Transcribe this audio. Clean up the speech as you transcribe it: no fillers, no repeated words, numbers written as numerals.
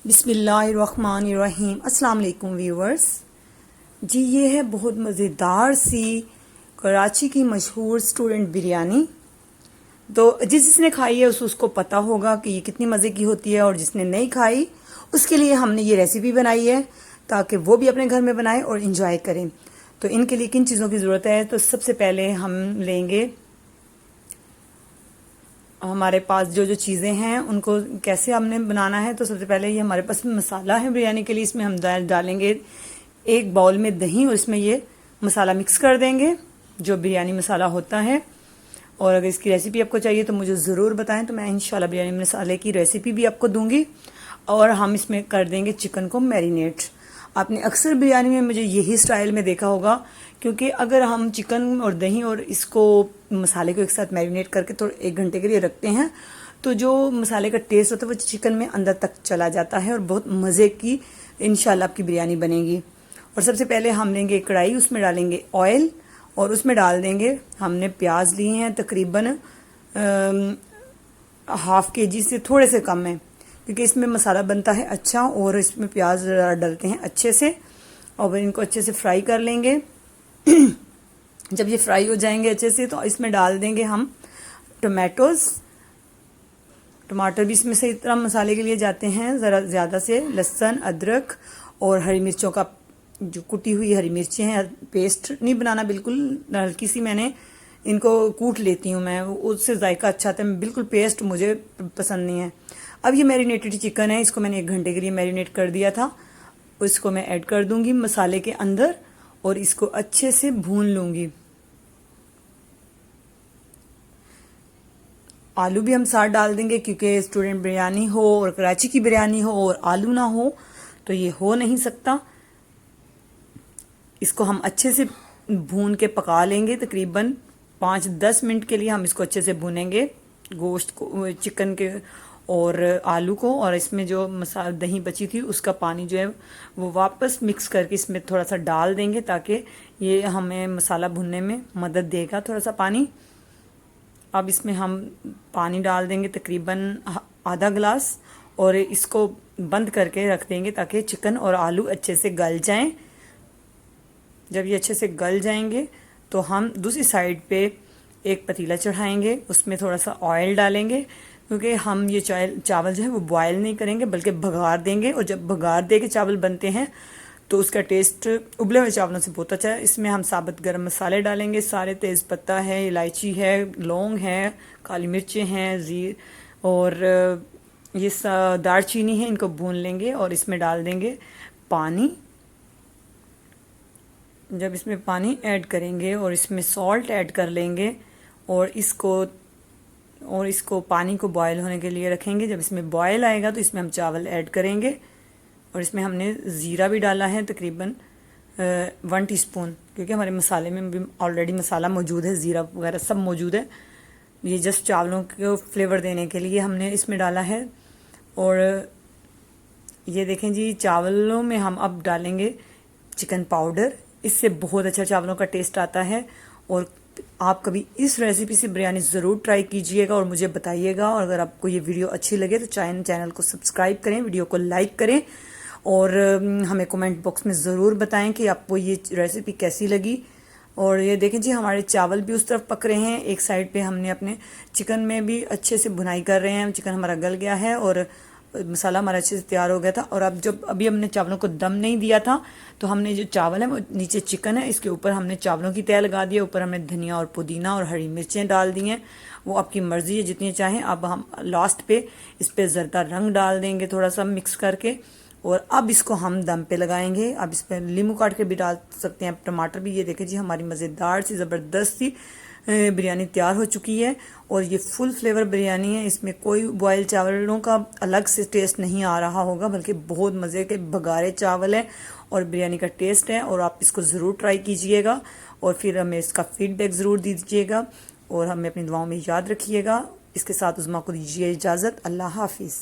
बिस्मिल्लाहिर्रहमानिर्रहीम। अस्सलाम वालेकुम व्यूवर्स जी, ये है बहुत मज़ेदार सी कराची की मशहूर स्टूडेंट बिरयानी। तो जिसने खाई है उसको पता होगा कि ये कितनी मज़े की होती है, और जिसने नहीं खाई उसके लिए हमने ये रेसिपी बनाई है ताकि वो भी अपने घर में बनाए और इन्जॉय करें। तो इनके लिए किन चीज़ों की ज़रूरत है? तो सबसे पहले हम लेंगे, हमारे पास जो जो चीज़ें हैं उनको कैसे हमने बनाना है। तो सबसे पहले ये हमारे पास मसाला है बिरयानी के लिए। इसमें हम डालेंगे एक बाउल में दही, और इसमें ये मसाला मिक्स कर देंगे जो बिरयानी मसाला होता है। और अगर इसकी रेसिपी आपको चाहिए तो मुझे ज़रूर बताएं, तो मैं इंशाल्लाह बिरयानी मसाले की रेसिपी भी आपको दूंगी। और हम इसमें कर देंगे चिकन को मैरिनेट। आपने अक्सर बिरयानी में मुझे यही स्टाइल में देखा होगा, क्योंकि अगर हम चिकन और दही और इसको मसाले को एक साथ मैरिनेट करके थोड़ा 1 घंटे के लिए रखते हैं तो जो मसाले का टेस्ट होता है वो चिकन में अंदर तक चला जाता है और बहुत मज़े की इंशाल्लाह आपकी बिरयानी बनेगी। और सबसे पहले हम लेंगे एक कढ़ाई, उसमें डालेंगे ऑयल और उसमें डाल देंगे, हमने प्याज लिए हैं तकरीबन हाफ केजी से थोड़े से कम है, क्योंकि इसमें मसाला बनता है अच्छा और इसमें प्याज डलते हैं अच्छे से। और इनको अच्छे से फ्राई कर लेंगे। जब ये फ्राई हो जाएंगे अच्छे से तो इसमें डाल देंगे हम टमाटोज। टमाटर भी इसमें सही तरह मसाले के लिए जाते हैं, ज़रा ज़्यादा से। लहसुन, अदरक और हरी मिर्चों का जो कुटी हुई हरी मिर्चें हैं, पेस्ट नहीं बनाना बिल्कुल, हल्की सी मैंने इनको कूट लेती हूँ मैं, उससे जायका अच्छा आता है। बिल्कुल पेस्ट मुझे पसंद नहीं है। अब ये मैरिनेटेड चिकन है, इसको मैंने 1 घंटे के लिए मैरिनेट कर दिया था। इसको मैं ऐड कर दूंगी मसाले के अंदर और इसको अच्छे से भून लूंगी। आलू भी हम साथ डाल देंगे, क्योंकि स्टूडेंट बिरयानी हो और कराची की बिरयानी हो और आलू ना हो तो ये हो नहीं सकता। इसको हम अच्छे से भून के पका लेंगे, तकरीबन 5-10 मिनट के लिए हम इसको अच्छे से भूनेंगे, गोश्त को, चिकन के और आलू को। और इसमें जो मसाला दही बची थी उसका पानी जो है वो वापस मिक्स करके इसमें थोड़ा सा डाल देंगे, ताकि ये हमें मसाला भुनने में मदद देगा थोड़ा सा पानी। अब इसमें हम पानी डाल देंगे तकरीबन आधा गिलास, और इसको बंद करके रख देंगे ताकि चिकन और आलू अच्छे से गल जाएं। जब ये अच्छे से गल जाएंगे तो हम दूसरी साइड पे एक पतीला चढ़ाएंगे, उसमें थोड़ा सा ऑयल डालेंगे, क्योंकि हम ये चावल जो है वो बॉयल नहीं करेंगे बल्कि भगार देंगे। और जब भगार दे के चावल बनते हैं तो उसका टेस्ट उबले हुए चावलों से बहुत अच्छा है। इसमें हम साबुत गरम मसाले डालेंगे, सारे तेज़ पत्ता है, इलायची है, लौंग है, काली मिर्चें हैं, जीर और ये दालचीनी है। इनको भून लेंगे और इसमें डाल देंगे पानी। जब इसमें पानी ऐड करेंगे और इसमें सॉल्ट ऐड कर लेंगे और इसको पानी को बॉयल होने के लिए रखेंगे। जब इसमें बॉयल आएगा तो इसमें हम चावल ऐड करेंगे, और इसमें हमने ज़ीरा भी डाला है तकरीबन 1 टीस्पून, क्योंकि हमारे मसाले में भी ऑलरेडी मसाला मौजूद है, ज़ीरा वगैरह सब मौजूद है। ये जस्ट चावलों को फ्लेवर देने के लिए हमने इसमें डाला है। और ये देखें जी, चावलों में हम अब डालेंगे चिकन पाउडर। इससे बहुत अच्छा चावलों का टेस्ट आता है। और आप कभी इस रेसिपी से बिरयानी ज़रूर ट्राई कीजिएगा और मुझे बताइएगा। और अगर आपको ये वीडियो अच्छी लगे तो चैनल को सब्सक्राइब करें, वीडियो को लाइक करें और हमें कमेंट बॉक्स में ज़रूर बताएं कि आपको ये रेसिपी कैसी लगी। और ये देखें जी, हमारे चावल भी उस तरफ पक रहे हैं, एक साइड पे हमने अपने चिकन में भी अच्छे से भुनाई कर रहे हैं। चिकन हमारा गल गया है और मसाला हमारा अच्छे से तैयार हो गया था। और अब अभी हमने चावलों को दम नहीं दिया था, तो हमने जो चावल है वो नीचे चिकन है, इसके ऊपर हमने चावलों की तह लगा दी है। ऊपर हमने धनिया और पुदीना और हरी मिर्चें डाल दी हैं, वो आपकी मर्जी है जितनी चाहें। अब हम लास्ट पे इस पे ज़रदा रंग डाल देंगे थोड़ा सा मिक्स करके, और अब इसको हम दम पे लगाएंगे। अब इस पर नींबू काट के भी डाल सकते हैं, टमाटर भी। ये देखें जी, हमारी मज़ेदार सी ज़बरदस्त सी बिरयानी तैयार हो चुकी है। और ये फुल फ्लेवर बिरयानी है, इसमें कोई बॉयल चावलों का अलग से टेस्ट नहीं आ रहा होगा, बल्कि बहुत मज़े के भगारे चावल है और बिरयानी का टेस्ट है। और आप इसको ज़रूर ट्राई कीजिएगा और फिर हमें इसका फीडबैक ज़रूर दीजिएगा और हमें अपनी दुआओं में याद रखिएगा। इसके साथ उज़्मा को दीजिए इजाज़त। अल्लाह हाफिज़।